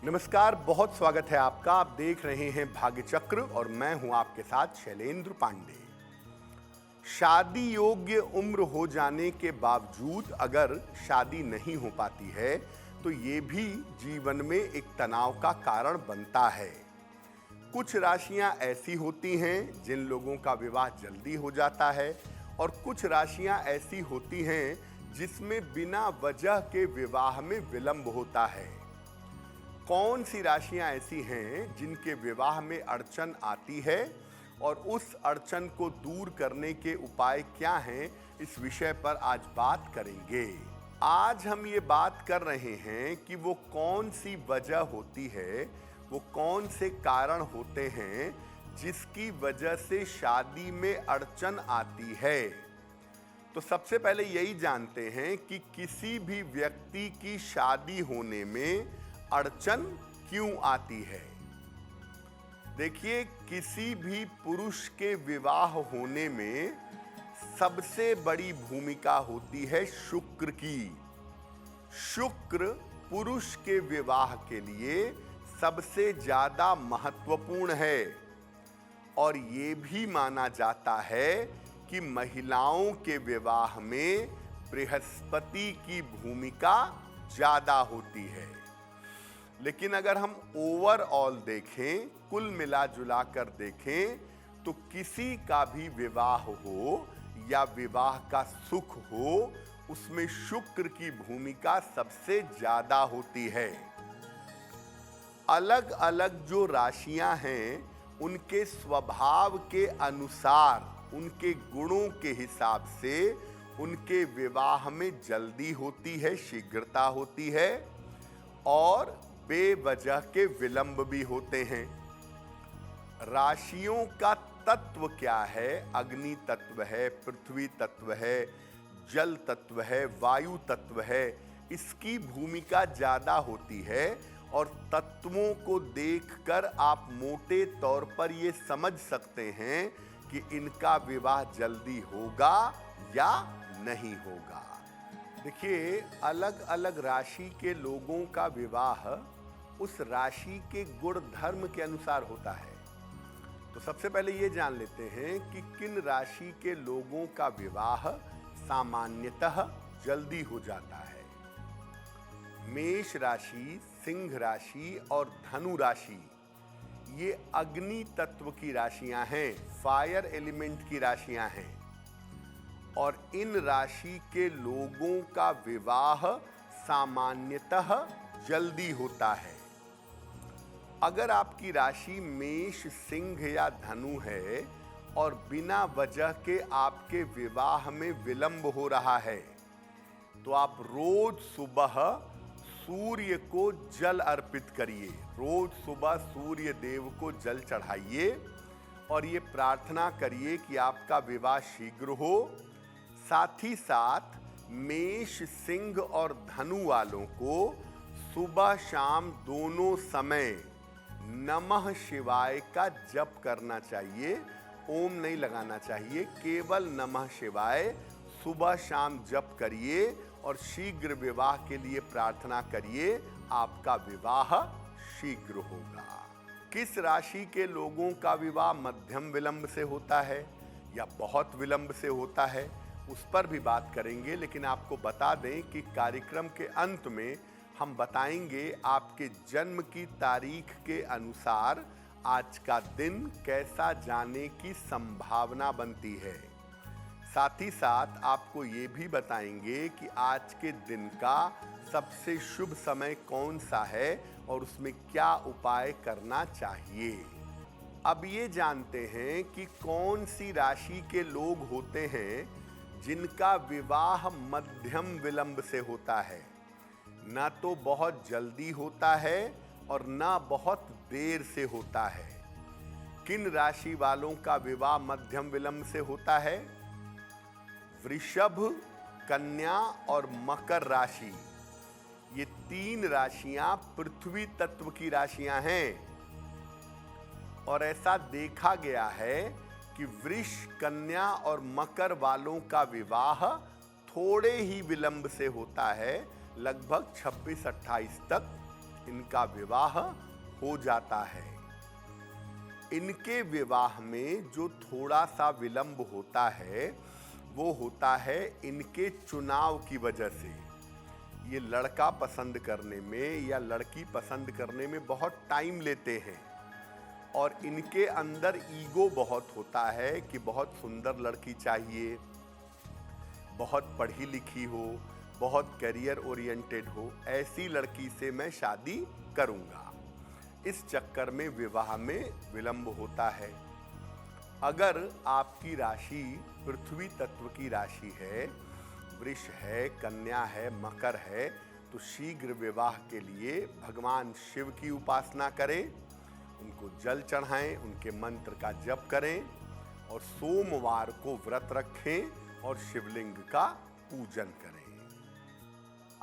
नमस्कार, बहुत स्वागत है आपका। आप देख रहे हैं भाग्य चक्र और मैं हूं आपके साथ शैलेंद्र पांडे। शादी योग्य उम्र हो जाने के बावजूद अगर शादी नहीं हो पाती है तो ये भी जीवन में एक तनाव का कारण बनता है। कुछ राशियां ऐसी होती हैं जिन लोगों का विवाह जल्दी हो जाता है और कुछ राशियां ऐसी होती हैं जिसमें बिना वजह के विवाह में विलंब होता है। कौन सी राशियां ऐसी हैं जिनके विवाह में अड़चन आती है और उस अड़चन को दूर करने के उपाय क्या हैं, इस विषय पर आज बात करेंगे। आज हम ये बात कर रहे हैं कि वो कौन सी वजह होती है, वो कौन से कारण होते हैं जिसकी वजह से शादी में अड़चन आती है। तो सबसे पहले यही जानते हैं कि किसी भी व्यक्ति की शादी होने में अड़चन क्यों आती है। देखिए, किसी भी पुरुष के विवाह होने में सबसे बड़ी भूमिका होती है शुक्र की। शुक्र पुरुष के विवाह के लिए सबसे ज्यादा महत्वपूर्ण है और ये भी माना जाता है कि महिलाओं के विवाह में बृहस्पति की भूमिका ज्यादा होती है। लेकिन अगर हम ओवरऑल देखें, कुल मिला जुला कर देखें, तो किसी का भी विवाह हो या विवाह का सुख हो, उसमें शुक्र की भूमिका सबसे ज्यादा होती है। अलग अलग जो राशियां हैं, उनके स्वभाव के अनुसार, उनके गुणों के हिसाब से उनके विवाह में जल्दी होती है, शीघ्रता होती है और बेवजह के विलंब भी होते हैं। राशियों का तत्व क्या है? अग्नि तत्व है, पृथ्वी तत्व है, जल तत्व है, वायु तत्व है। इसकी भूमिका ज्यादा होती है और तत्वों को देखकर आप मोटे तौर पर ये समझ सकते हैं कि इनका विवाह जल्दी होगा या नहीं होगा। देखिए, अलग अलग राशि के लोगों का विवाह उस राशि के गुण धर्म के अनुसार होता है। तो सबसे पहले ये जान लेते हैं कि किन राशि के लोगों का विवाह सामान्यतः जल्दी हो जाता है। मेष राशि, सिंह राशि और धनु राशि ये अग्नि तत्व की राशियां हैं, फायर एलिमेंट की राशियां हैं और इन राशि के लोगों का विवाह सामान्यतः जल्दी होता है। अगर आपकी राशि मेष, सिंह या धनु है और बिना वजह के आपके विवाह में विलंब हो रहा है, तो आप रोज सुबह सूर्य को जल अर्पित करिए। रोज सुबह सूर्य देव को जल चढ़ाइए और ये प्रार्थना करिए कि आपका विवाह शीघ्र हो। साथ ही साथ मेष, सिंह और धनु वालों को सुबह शाम दोनों समय नमः शिवाय का जप करना चाहिए। ओम नहीं लगाना चाहिए, केवल नमः शिवाय सुबह शाम जप करिए और शीघ्र विवाह के लिए प्रार्थना करिए। आपका विवाह शीघ्र होगा। किस राशि के लोगों का विवाह मध्यम विलंब से होता है या बहुत विलंब से होता है, उस पर भी बात करेंगे। लेकिन आपको बता दें कि कार्यक्रम के अंत में हम बताएंगे आपके जन्म की तारीख के अनुसार आज का दिन कैसा जाने की संभावना बनती है। साथ ही साथ आपको ये भी बताएंगे कि आज के दिन का सबसे शुभ समय कौन सा है और उसमें क्या उपाय करना चाहिए। अब ये जानते हैं कि कौन सी राशि के लोग होते हैं जिनका विवाह मध्यम विलंब से होता है। ना तो बहुत जल्दी होता है और ना बहुत देर से होता है। किन राशि वालों का विवाह मध्यम विलंब से होता है? वृषभ, कन्या और मकर राशि, ये तीन राशियां पृथ्वी तत्व की राशियां हैं और ऐसा देखा गया है कि वृष, कन्या और मकर वालों का विवाह थोड़े ही विलंब से होता है, लगभग 26-28 तक इनका विवाह हो जाता है। इनके विवाह में जो थोड़ा सा विलंब होता है वो होता है इनके चुनाव की वजह से। ये लड़का पसंद करने में या लड़की पसंद करने में बहुत टाइम लेते हैं और इनके अंदर ईगो बहुत होता है कि बहुत सुंदर लड़की चाहिए, बहुत पढ़ी लिखी हो, बहुत करियर ओरिएंटेड हो, ऐसी लड़की से मैं शादी करूंगा। इस चक्कर में विवाह में विलंब होता है। अगर आपकी राशि पृथ्वी तत्व की राशि है, वृष है, कन्या है, मकर है, तो शीघ्र विवाह के लिए भगवान शिव की उपासना करें, उनको जल चढ़ाएं, उनके मंत्र का जप करें और सोमवार को व्रत रखें और शिवलिंग का पूजन करें।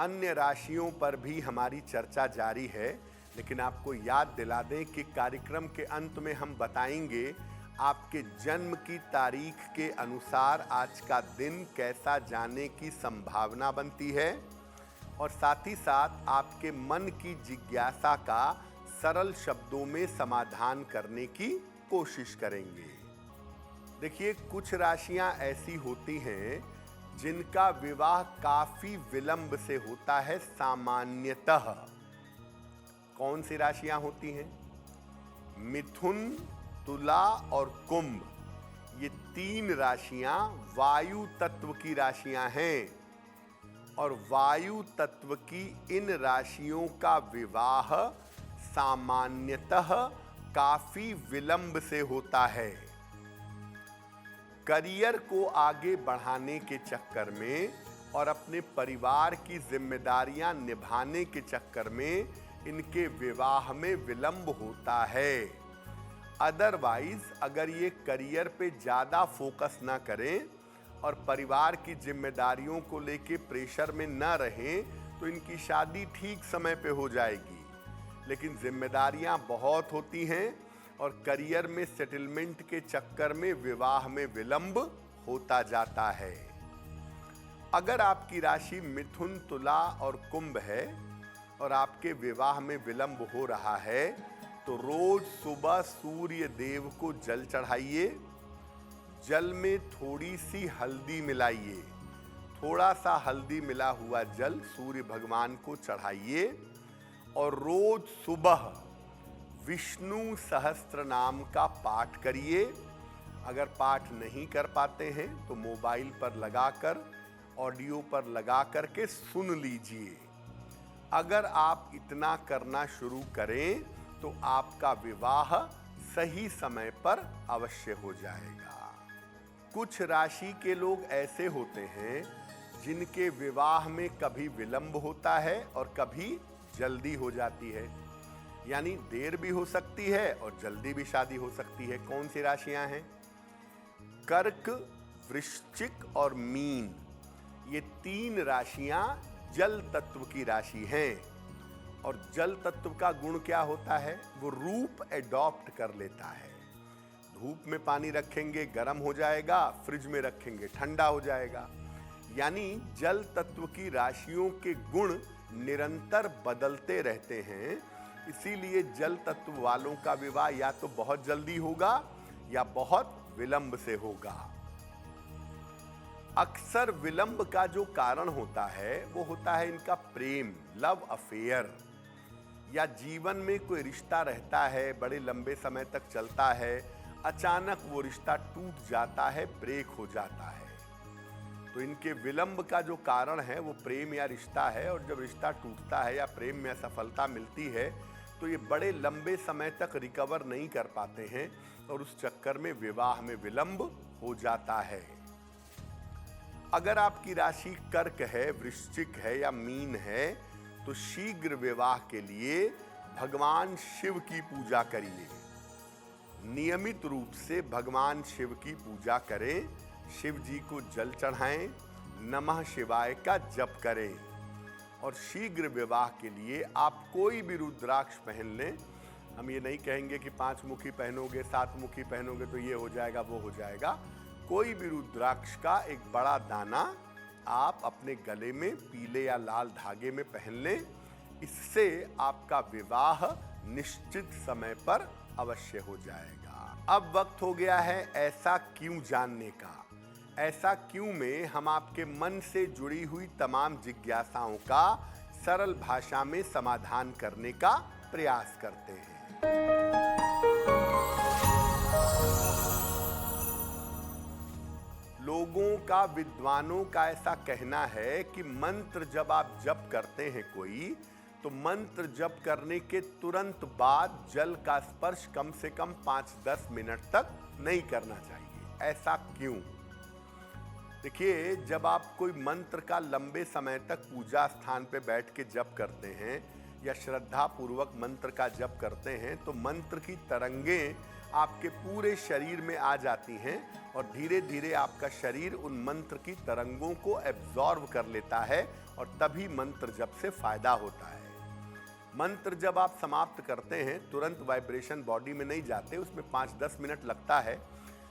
अन्य राशियों पर भी हमारी चर्चा जारी है, लेकिन आपको याद दिला दें कि कार्यक्रम के अंत में हम बताएंगे आपके जन्म की तारीख के अनुसार आज का दिन कैसा जाने की संभावना बनती है और साथ ही साथ आपके मन की जिज्ञासा का सरल शब्दों में समाधान करने की कोशिश करेंगे। देखिए, कुछ राशियां ऐसी होती हैं जिनका विवाह काफी विलंब से होता है सामान्यतः। कौन सी राशियां होती हैं? मिथुन, तुला और कुंभ, ये तीन राशियां वायु तत्व की राशियां हैं और वायु तत्व की इन राशियों का विवाह सामान्यतः काफी विलंब से होता है। करियर को आगे बढ़ाने के चक्कर में और अपने परिवार की जिम्मेदारियां निभाने के चक्कर में इनके विवाह में विलंब होता है। अदरवाइज अगर ये करियर पे ज़्यादा फोकस ना करें और परिवार की जिम्मेदारियों को लेके प्रेशर में ना रहें तो इनकी शादी ठीक समय पे हो जाएगी। लेकिन जिम्मेदारियां बहुत होती हैं और करियर में सेटलमेंट के चक्कर में विवाह में विलंब होता जाता है। अगर आपकी राशि मिथुन, तुला और कुंभ है और आपके विवाह में विलंब हो रहा है तो रोज सुबह सूर्य देव को जल चढ़ाइए, जल में थोड़ी सी हल्दी मिलाइए, थोड़ा सा हल्दी मिला हुआ जल सूर्य भगवान को चढ़ाइए और रोज सुबह विष्णु सहस्त्र नाम का पाठ करिए। अगर पाठ नहीं कर पाते हैं तो मोबाइल पर लगाकर, ऑडियो पर लगा करके सुन लीजिए। अगर आप इतना करना शुरू करें तो आपका विवाह सही समय पर अवश्य हो जाएगा। कुछ राशि के लोग ऐसे होते हैं जिनके विवाह में कभी विलंब होता है और कभी जल्दी हो जाती है, यानी देर भी हो सकती है और जल्दी भी शादी हो सकती है। कौन सी राशियां हैं? कर्क, वृश्चिक और मीन, ये तीन राशियां जल तत्व की राशि हैं और जल तत्व का गुण क्या होता है? वो रूप एडॉप्ट कर लेता है। धूप में पानी रखेंगे गर्म हो जाएगा, फ्रिज में रखेंगे ठंडा हो जाएगा। यानी जल तत्व की राशियों के गुण निरंतर बदलते रहते हैं। इसीलिए जल तत्व वालों का विवाह या तो बहुत जल्दी होगा या बहुत विलंब से होगा। अक्सर विलंब का जो कारण होता है वो होता है इनका प्रेम, लव अफेयर, या जीवन में कोई रिश्ता रहता है, बड़े लंबे समय तक चलता है, अचानक वो रिश्ता टूट जाता है, ब्रेक हो जाता है। तो इनके विलंब का जो कारण है वो प्रेम या रिश्ता है और जब रिश्ता टूटता है या प्रेम में असफलता मिलती है तो ये बड़े लंबे समय तक रिकवर नहीं कर पाते हैं और उस चक्कर में विवाह में विलंब हो जाता है। अगर आपकी राशि कर्क है, वृश्चिक है या मीन है तो शीघ्र विवाह के लिए भगवान शिव की पूजा करिए। नियमित रूप से भगवान शिव की पूजा करें, शिव जी को जल चढ़ाएं, नमः शिवाय का जप करें और शीघ्र विवाह के लिए आप कोई भी रुद्राक्ष पहन लें। हम ये नहीं कहेंगे कि 5 मुखी पहनोगे, 7 मुखी पहनोगे तो ये हो जाएगा वो हो जाएगा। कोई भी रुद्राक्ष का एक बड़ा दाना आप अपने गले में पीले या लाल धागे में पहन लें। इससे आपका विवाह निश्चित समय पर अवश्य हो जाएगा। अब वक्त हो गया है ऐसा क्यों जानने का। ऐसा क्यों में हम आपके मन से जुड़ी हुई तमाम जिज्ञासाओं का सरल भाषा में समाधान करने का प्रयास करते हैं। लोगों का, विद्वानों का ऐसा कहना है कि मंत्र जब आप जप करते हैं कोई, तो मंत्र जप करने के तुरंत बाद जल का स्पर्श कम से कम 5-10 मिनट तक नहीं करना चाहिए। ऐसा क्यों? देखिए, जब आप कोई मंत्र का लंबे समय तक पूजा स्थान पे बैठ के जप करते हैं या श्रद्धा पूर्वक मंत्र का जप करते हैं, तो मंत्र की तरंगें आपके पूरे शरीर में आ जाती हैं और धीरे धीरे आपका शरीर उन मंत्र की तरंगों को एब्जॉर्व कर लेता है और तभी मंत्र जप से फायदा होता है। मंत्र जब आप समाप्त करते हैं, तुरंत वाइब्रेशन बॉडी में नहीं जाते, उसमें 5-10 मिनट लगता है।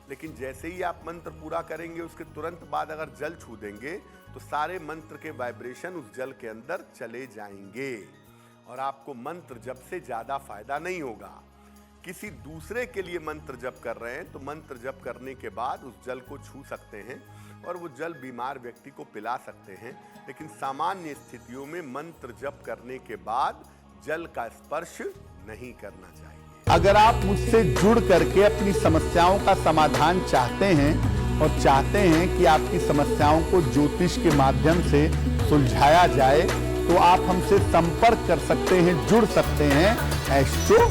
लेकिन जैसे ही आप मंत्र पूरा करेंगे, उसके तुरंत बाद अगर जल छू देंगे तो सारे मंत्र के वाइब्रेशन उस जल के अंदर चले जाएंगे और आपको मंत्र जप से ज़्यादा फायदा नहीं होगा। किसी दूसरे के लिए मंत्र जप कर रहे हैं तो मंत्र जप करने के बाद उस जल को छू सकते हैं और वो जल बीमार व्यक्ति को पिला सकते हैं। लेकिन सामान्य स्थितियों में मंत्र जप करने के बाद जल का स्पर्श नहीं करना चाहिए। अगर आप मुझसे जुड़ करके अपनी समस्याओं का समाधान चाहते हैं और चाहते हैं कि आपकी समस्याओं को ज्योतिष के माध्यम से सुलझाया जाए, तो आप हमसे संपर्क कर सकते हैं, जुड़ सकते हैं एस्ट्रो